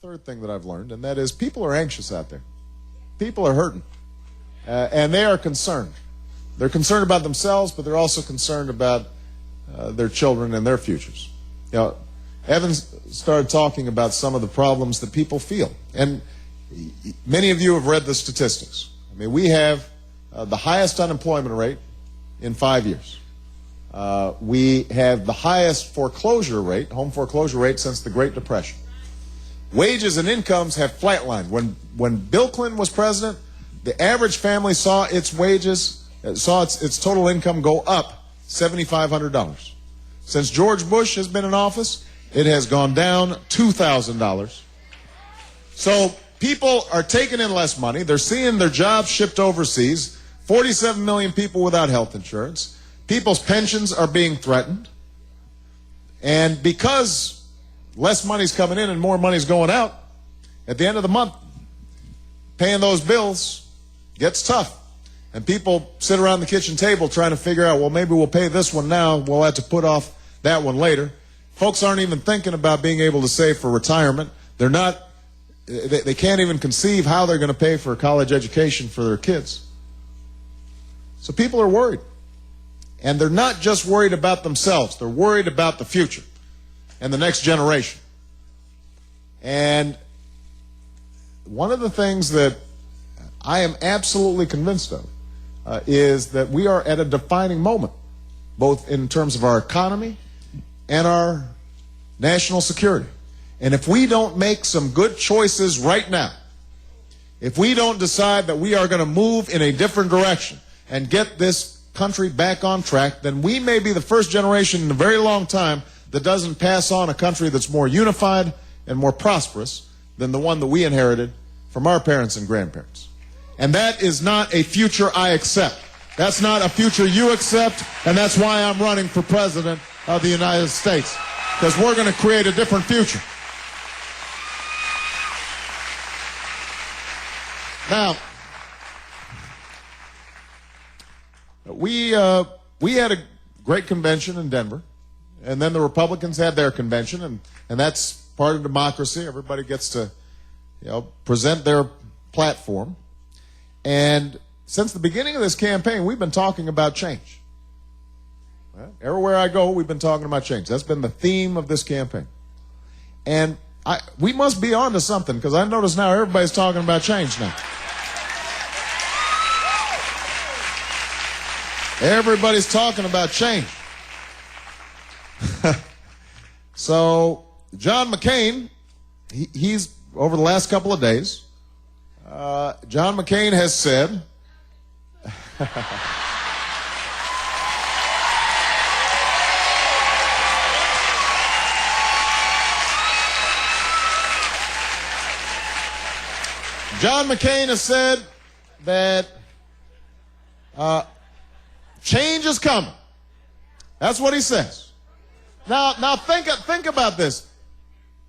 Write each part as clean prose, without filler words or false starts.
third thing that I've learned, and that is people are anxious out there. People are hurting, and they are concerned. They're concerned about themselves, but they're also concerned about their children and their futures. You know, Evans started talking about some of the problems that people feel, and many of you have read the statistics. I mean, we have the highest unemployment rate in 5 years. We have the highest foreclosure rate, home foreclosure rate, since the Great Depression. Wages and incomes have flatlined. When Bill Clinton was president, the average family saw its wages, saw its total income go up $7,500. Since George Bush has been in office, it has gone down $2,000. So people are taking in less money. They're seeing their jobs shipped overseas. 47 million people without health insurance. People's pensions are being threatened. And because less money's coming in and more money's going out, at the end of the month, paying those bills gets tough. And people sit around the kitchen table trying to figure out, well, maybe we'll pay this one now. We'll have to put off that one later. Folks aren't even thinking about being able to save for retirement. They're not, they can't even conceive how they're going to pay for a college education for their kids. So people are worried. And they're not just worried about themselves. They're worried about the future and the next generation. And one of the things that I am absolutely convinced of is that we are at a defining moment, both in terms of our economy and our national security. And if we don't make some good choices right now, if we don't decide that we are going to move in a different direction and get this country back on track, then we may be the first generation in a very long time that doesn't pass on a country that's more unified and more prosperous than the one that we inherited from our parents and grandparents. And that is not a future I accept. That's not a future you accept, and that's why I'm running for president of the United States, because we're going to create a different future. Now, we had a great convention in Denver, and then the Republicans had their convention, and that's part of democracy. Everybody gets to, present their platform. And since the beginning of this campaign, we've been talking about change. Well, everywhere I go, we've been talking about change. That's been the theme of this campaign. And we must be on to something, because I notice now everybody's talking about change now. Everybody's talking about change. So John McCain, he's over the last couple of days, John McCain has said, John McCain has said that change is coming. That's what he says. Now think about this.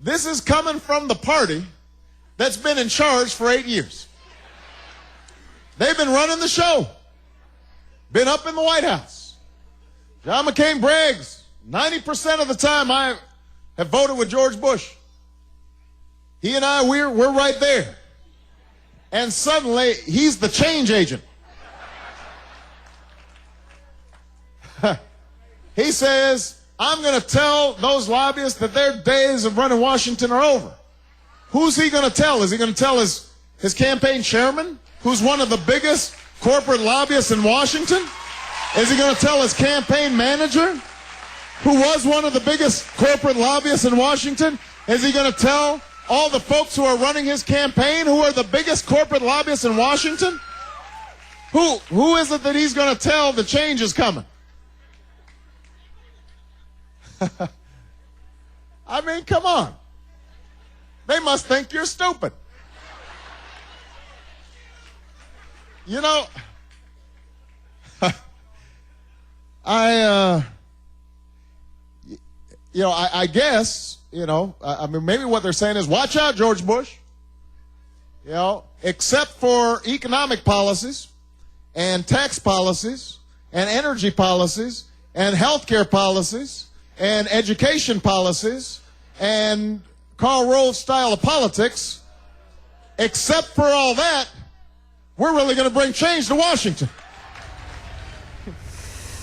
This is coming from the party that's been in charge for 8 years. They've been running the show. Been up in the White House. John McCain brags, 90% of the time I have voted with George Bush. He and I, we're right there. And suddenly, he's the change agent. He says, I'm going to tell those lobbyists that their days of running Washington are over. Who's he going to tell? Is he going to tell his campaign chairman, who's one of the biggest corporate lobbyists in Washington? Is he going to tell his campaign manager, who was one of the biggest corporate lobbyists in Washington? Is he going to tell all the folks who are running his campaign, who are the biggest corporate lobbyists in Washington? Who is it that he's going to tell the change is coming? I mean, come on. They must think you're stupid. I guess, I mean, maybe what they're saying is, watch out, George Bush. Except for economic policies and tax policies and energy policies and health care policies and education policies and Karl Rove style of politics. Except for all that, we're really going to bring change to Washington.